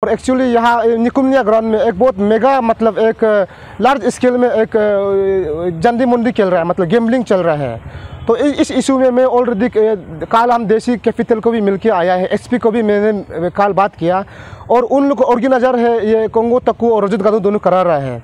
और एक्चुअली यहाँ निकुम्निया ग्राउंड में एक बहुत मेगा मतलब एक लार्ज स्केल में एक जंदी मुंडी चल रहा है, मतलब गेमलिंग चल रहा है। तो इस इशू में मैं ऑलरेडी कल हम देसी कैपिटल को भी मिल के आया है, एसपी को भी मैंने कल बात किया और उन लोग ऑर्गेनाइजर है ये कोंगो तक्कू और रजत गादू दोनों करा रहा है।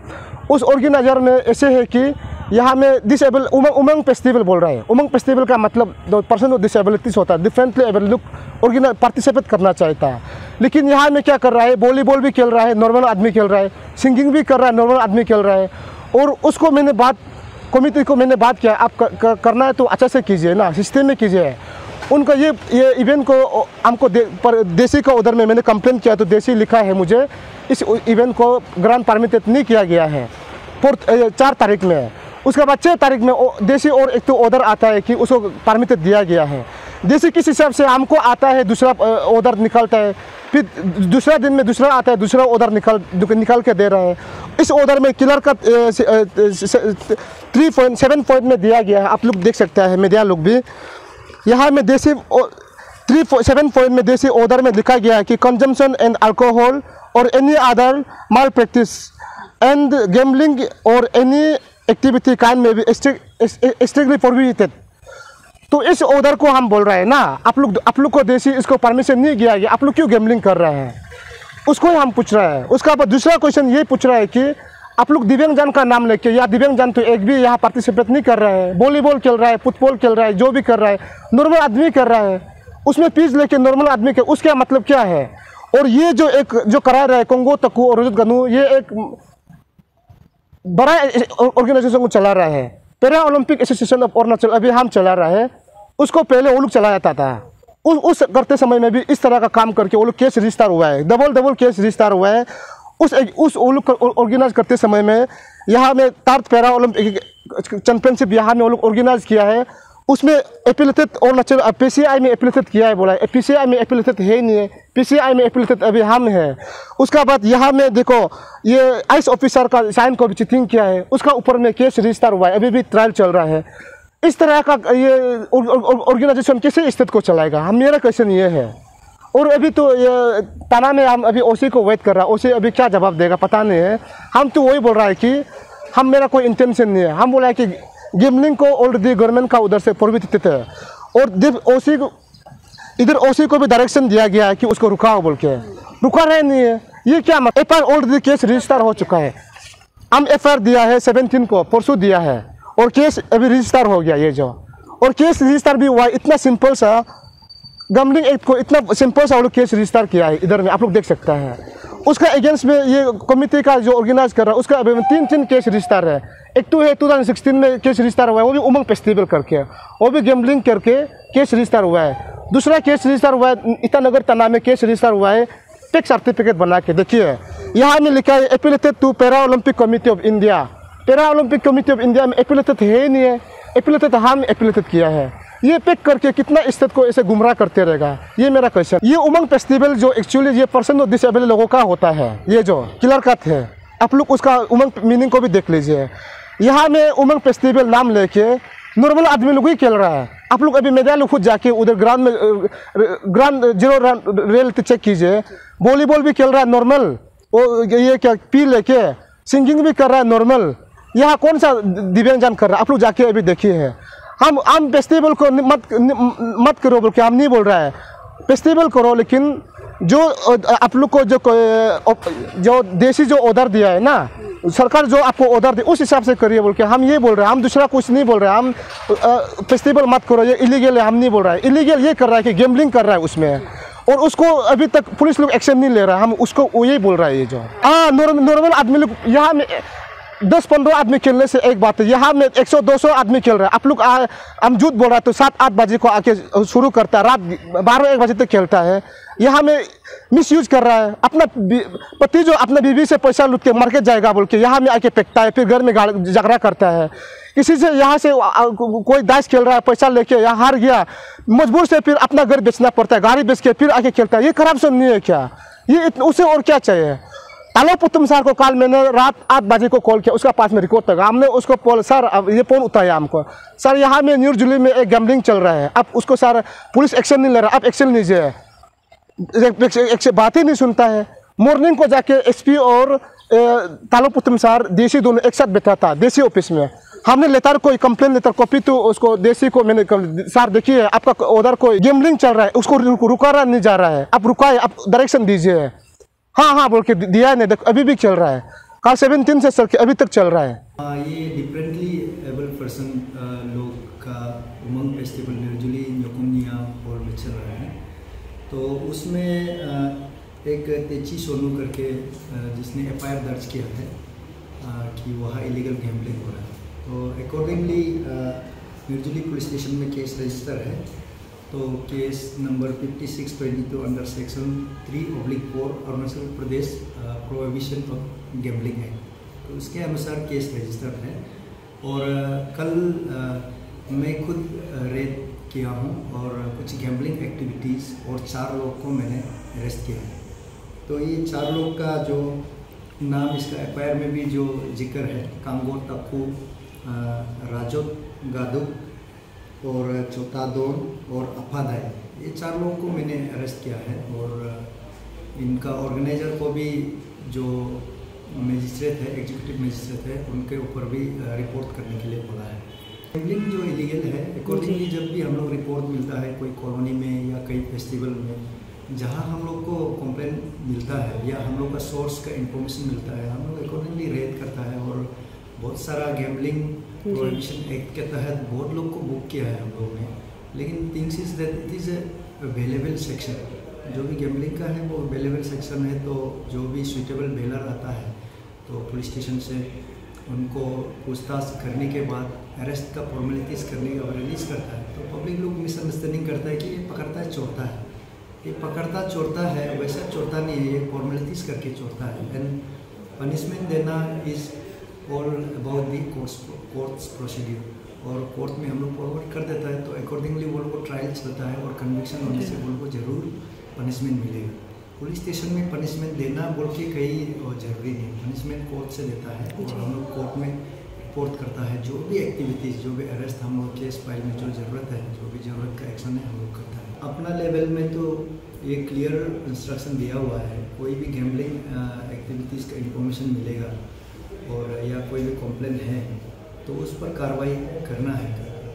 उस ऑर्गेनाइजर में ऐसे है कि यहाँ में डिसेबल उमंग फेस्टिवल बोल रहा है। उमंग फेस्टिवल का मतलब पर्सन विद डिसेबिलिटीज होता है, डिफरेंटली एबल लोग ऑर्गेनाइज पार्टिसिपेट करना चाहता है। लेकिन यहाँ में क्या कर रहा है, वॉलीबॉल भी खेल रहा है, नॉर्मल आदमी खेल रहा है, सिंगिंग भी कर रहा है, नॉर्मल आदमी खेल रहा है। और उसको मैंने कमिटी को मैंने बात किया, आप करना है तो अच्छा से कीजिए ना, सिस्टम में कीजिए। उनका ये इवेंट को हमको देसी का उधर में मैंने कंप्लेन किया तो देसी लिखा है मुझे इस इवेंट को ग्रांड परमिटेड नहीं किया गया है 4 तारीख में। उसके बाद 6 तारीख में देसी और एक तो ऑर्डर आता है कि उसको परमिटेड दिया गया है। देसी किस हिसाब से हमको आता है दूसरा ऑर्डर निकलता है, फिर दूसरा दिन में दूसरा आता है, दूसरा ऑर्डर निकाल के दे रहा है। इस ऑर्डर में किलर का 7 पॉइंट में दिया गया है, आप लोग देख सकते हैं मीडिया लोग भी। यहाँ में देसी 7 पॉइंट में देसी ऑर्डर में लिखा गया है कि कंजम्पशन एंड अल्कोहल और any other mall practice and gambling और एनी एक्टिविटी काइंड में भी स्ट्रिक्टली प्रोहिबिटेड। तो इस ऑर्डर को हम बोल रहे हैं ना, आप लोग को देसी इसको परमिशन नहीं दिया गया, आप लोग क्यों गैम्बलिंग कर रहे हैं, उसको ही हम पूछ रहे हैं। उसका बाद दूसरा क्वेश्चन ये पूछ रहा है कि आप लोग दिव्यांगजन का नाम लेके, या दिव्यांगजन तो एक भी यहाँ पार्टिसिपेट नहीं कर रहे हैं, वॉलीबॉल खेल रहा है, फुटबॉल खेल रहा है, जो भी कर रहा है नॉर्मल आदमी कर रहा है, उसमें फीस लेके नॉर्मल आदमी के उसका मतलब क्या है। और ये जो करा रहा है कोंगो तक्कू और रजत गादू, ये एक बड़ा ऑर्गेनाइजेशन को चला रहा है। Para Olympic association of Arunachal अभी हम चला रहा है, उसको पहले वो लोग चलाया था। उस करते समय में भी इस तरह का काम करके वो लोग केस रजिस्टर हुआ है, डबल केस रजिस्टर हुआ है। उस वो लोग ऑर्गेनाइज करते समय में यहाँ में 3rd पैरा ओलंपिक चैंपियनशिप यहाँ में वो लोग ऑर्गेनाइज किया है। उसमें एफिलिएटेड अरुणाचल पीसीआई में एफिलिएटेड किया है, बोला है पीसीआई में एफिलिएटेड है नहीं है, पीसीआई में एफिलिएटेड अभी हम है। उसका बाद यहाँ में देखो ये आईएएस ऑफिसर का साइन को भी चीटिंग किया है, उसका ऊपर में केस रजिस्टर हुआ है, अभी भी ट्रायल चल रहा है। इस तरह का ये ऑर्गेनाइजेशन कैसे स्टेट को चलाएगा, हम मेरा क्वेश्चन ये है। और अभी तो ये थाना में हम अभी ओसी को वेट कर रहा है, ओसी अभी क्या जवाब देगा पता नहीं है। हम तो वही बोल रहा है कि हम मेरा कोई इंटेंशन नहीं है, हम बोला है कि गेमलिंग को ऑलरेडी गवर्नमेंट का उधर से प्रोहिबिटेड है और ओसी को इधर ओसी को भी डायरेक्शन दिया गया है कि उसको रुकाओ बोल के, रुका रहे नहीं है। ये क्या मतलब, एफआईआर ऑलरेडी केस रजिस्टर हो चुका है, हम एफआईआर दिया है 17 को, परसों दिया है और केस अभी रजिस्टर हो गया ये जो, और केस रजिस्टर भी हुआ। इतना सिंपल सा गैम्बलिंग एक्ट को इतना सिंपल सा वो लोग केस रजिस्टर किया है, इधर में आप लोग देख सकते हैं। उसका अगेंस्ट में ये कमिटी का जो ऑर्गेनाइज कर रहा है उसका अभी 3 केस रजिस्टर है। एक तो है 2016 में केस रजिस्टर हुआ है, वो भी उमंग फेस्टिवल करके, वो भी गैम्बलिंग करके केस रजिस्टर हुआ है। दूसरा केस रजिस्टर हुआ है ईटानगर थाना में, केस रजिस्टर हुआ है टेक सर्टिफिकेट बना के। देखिए यहाँ में लिखा है affiliated to para olympic committee of India. Para olympic committee of India में एफिलिएटेड है नहीं है, एफिलिएटेड हम एफिलिएटेड किया है। ये पिक करके कितना स्टेट को ऐसे गुमराह करते रहेगा, ये मेरा क्वेश्चन। ये उमंग फेस्टिवल जो एक्चुअली ये पर्सन ऑफ डिसेबल लोगों का होता है, ये जो किलर कट है, आप लोग उसका उमंग मीनिंग को भी देख लीजिए। यहाँ में उमंग फेस्टिवल नाम लेके नॉर्मल आदमी लोग ही खेल रहा है। आप लोग अभी मैदान लोग खुद जाके उधर ग्राउंड में ग्राउंड 0 रेल चेक कीजिए, वॉलीबॉल भी खेल रहा है नॉर्मल, वो ये क्या पी लेके, सिंगिंग भी कर रहा है नॉर्मल। यहाँ कौन सा दिव्यांगजन कर रहा है, आप लोग जाके अभी देखिए है। हम फेस्टिवल को मत करो बोल के हम नहीं बोल रहा है, फेस्टिवल करो, लेकिन जो आप लोग को जो देसी जो ऑर्डर दिया है ना, सरकार जो आपको ऑर्डर दे उस हिसाब से करिए बोल के हम ये बोल रहे हैं। हम दूसरा कुछ नहीं बोल रहे हैं, हम फेस्टिवल मत करो, ये इलीगल है, हम नहीं बोल रहे हैं। इलीगल ये कर रहा है कि गैम्बलिंग कर रहा है उसमें, और उसको अभी तक पुलिस लोग एक्शन नहीं ले रहा है, हम उसको यही बोल रहा है। ये जो नॉर्मल आदमी लोग यहाँ में 10-15 आदमी खेलने से एक बात है, यहाँ में 100-200 आदमी खेल रहा है। आप लोग हम झूठ बोल रहा है तो 7-8 बजे को आके शुरू करता है, रात 12-1 बजे तक खेलता है। यहाँ में मिसयूज कर रहा है, अपना पति जो अपना बीवी से पैसा लूट के मार्केट जाएगा बोल के यहाँ में आके फेंकता है, फिर घर में झगड़ा करता है। किसी से यहाँ से कोई दाइस खेल रहा है, पैसा लेके यहाँ हार गया, मजबूर से फिर अपना घर बेचना पड़ता है, गाड़ी बेच के फिर आके खेलता है। ये करप्शन नहीं है क्या? ये उसे और क्या चाहिए? तालो पुतम सर को कल मैंने रात 8 बजे को कॉल किया, उसका पास में रिकॉर्ड था। हमने उसको कॉल, सर अब ये फ़ोन उठाया हमको, सर यहाँ में न्यू दिल्ली में एक गैम्बलिंग चल रहा है, अब उसको सर पुलिस एक्शन नहीं ले रहा, आप एक्शन लीजिए। बात ही नहीं सुनता है। मॉर्निंग को जाके एसपी और तालुक पुतम सर देसी दोनों एक साथ बैठा था देसी ऑफिस में। हमने लेटर कोई कंप्लेन लेटर कॉपी तो उसको देसी को मैंने सर देखिए आपका उधर कोई गेमलिंग चल रहा है, उसको रुका नहीं जा रहा है, आप रुकाए, आप डायरेक्शन दीजिए। हाँ हाँ बोल के दिया नहीं, देखो अभी भी चल रहा है, कल 17 से सर अभी तक चल रहा है। ये डिफरेंटली एबल पर्सन लोग का उमंग फेस्टिवल निर्जुली न्योकुमनिया हॉल में चल रहा है। तो उसमें एक तेची सोनू करके जिसने FIR दर्ज किया है कि वहाँ इलीगल गैम्बलिंग हो रहा है। तो अकॉर्डिंगली निर्जुली पुलिस स्टेशन में केस रजिस्टर है। तो case number 5622 under section 3/4 Arunachal Pradesh prohibition of gambling है। तो उसके अनुसार केस रजिस्टर है। और कल मैं खुद रेड किया हूँ और कुछ गैम्बलिंग एक्टिविटीज़ और 4 लोग को मैंने अरेस्ट किया है। तो ये 4 लोग का जो नाम इसका FIR में भी जो जिक्र है, कांगो तप्पू, राजोत गादुक और चोतादोन और अफादाई, ये 4 लोगों को मैंने अरेस्ट किया है। और इनका ऑर्गेनाइजर को भी जो मजिस्ट्रेट है, एग्जीक्यूटिव मजिस्ट्रेट है, उनके ऊपर भी रिपोर्ट करने के लिए बोला है। गैम्बलिंग जो इलीगल है, अकॉर्डिंगली जब भी हम लोग रिपोर्ट मिलता है कोई कॉलोनी में या कई फेस्टिवल में, जहाँ हम लोग को कंप्लेन मिलता है या हम लोग का सोर्स का इंफॉर्मेशन मिलता है, हम लोग अकॉर्डिंगली रेड करता है। और बहुत सारा गैम्बलिंग प्रोहिबिशन एक्ट के तहत बहुत लोग को बुक किया है हम लोग ने। लेकिन things is that it is available section, जो भी गैम्बलिंग का है वो अवेलेबल सेक्शन है। तो जो भी सुइटेबल बेलर आता है तो पुलिस स्टेशन से उनको पूछताछ करने के बाद अरेस्ट का फॉर्मेलिटीज़ करने के बाद रिलीज़ करता है। तो पब्लिक लोग मिसअंडरस्टैंडिंग करता है कि ये पकड़ता है चोरता है, ये पकड़ता चोरता है, वैसा चोरता नहीं है, ये फॉर्मेलिटीज़ करके चोरता है। एंड पनिशमेंट देना is all about the courts procedure. और कोर्ट में हम लोग फॉरवर्ड कर देता है तो अकॉर्डिंगली वो लोग को ट्रायल चलता है और कन्विक्शन होने से वो लोग को ज़रूर पनिशमेंट मिलेगा। पुलिस स्टेशन में पनिशमेंट देना बोल के कहीं ज़रूरी नहीं, पनिशमेंट कोर्ट से देता है और हम लोग कोर्ट में रिपोर्ट करता है। जो भी एक्टिविटीज़, जो भी अरेस्ट हम लोग केस फाइल में जो ज़रूरत है, जो भी ज़रूरत का एक्शन है हम लोग करता है। अपना लेवल में तो ये क्लियर इंस्ट्रक्शन दिया हुआ है, कोई भी गैम्बलिंग एक्टिविटीज़ का इंफॉर्मेशन मिलेगा और या कोई भी कंप्लेंट है तो उस पर कार्रवाई करना है।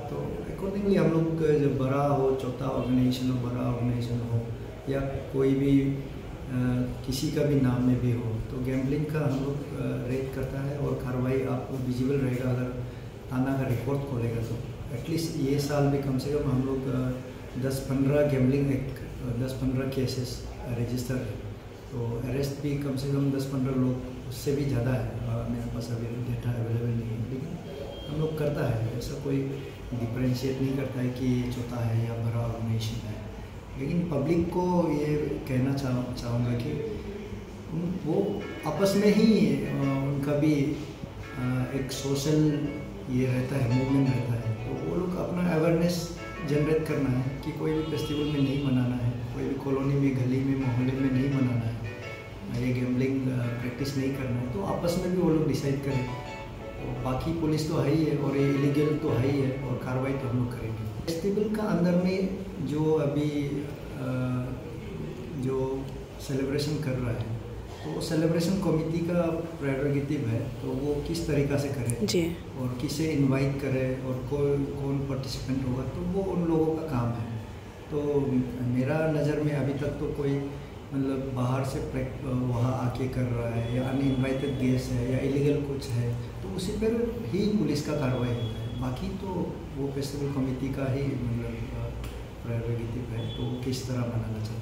तो अकॉर्डिंगली हम लोग जब बड़ा हो, चौथा ऑर्गेनाइजेशन हो, बड़ा ऑर्गेनाइजेशन हो या कोई भी किसी का भी नाम में भी हो, तो गैम्बलिंग का हम लोग रेड करता है और कार्रवाई आपको विजिबल रहेगा। अगर थाना का रिकॉर्ड खोलेगा तो एटलीस्ट ये साल में कम से कम हम लोग 10-15 गैम्बलिंग 10-15 केसेस रजिस्टर है। तो अरेस्ट भी कम से कम 10-15 लोग, उससे भी ज़्यादा है। मेरे पास अभी डेटा अवेलेबल नहीं है, लेकिन हम लोग करता है। ऐसा कोई डिफ्रेंशिएट नहीं करता है कि ये छोटा है या बड़ा ऑर्गेनाइजेशन है। लेकिन पब्लिक को ये कहना चाहूँगा कि वो आपस में ही उनका भी एक सोशल ये रहता है, मूवमेंट रहता है। तो वो लोग अपना अवेयरनेस जनरेट करना है कि कोई भी फेस्टिवल में नहीं मनाना है, कोई भी कॉलोनी में, गली में, मोहल्ले में नहीं मनाना है, ये गैम्बलिंग प्रैक्टिस नहीं करना है। तो आपस में भी वो लोग डिसाइड करें। तो बाकी पुलिस तो है ही है और ये इलीगल तो है ही है और कार्रवाई तो हम लोग करेंगे। फेस्टिवल का अंदर में जो अभी जो सेलिब्रेशन कर रहा है तो सेलिब्रेशन कमेटी का प्रेरोगेटिव है, तो वो किस तरीक़ा से करे जी, और किसे इनवाइट करे और कौन पार्टिसिपेंट होगा, तो वो उन लोगों का काम है। तो मेरा नज़र में अभी तक तो कोई मतलब बाहर से वहाँ आके कर रहा है या अनइनवाइटेड गेस्ट है या इलीगल कुछ है, तो उसी पर ही पुलिस का कार्रवाई होता है। बाकी तो वो फेस्टिवल कमेटी का ही मतलब प्रेरोगेटिव है, तो किस तरह मनाना चाहिए।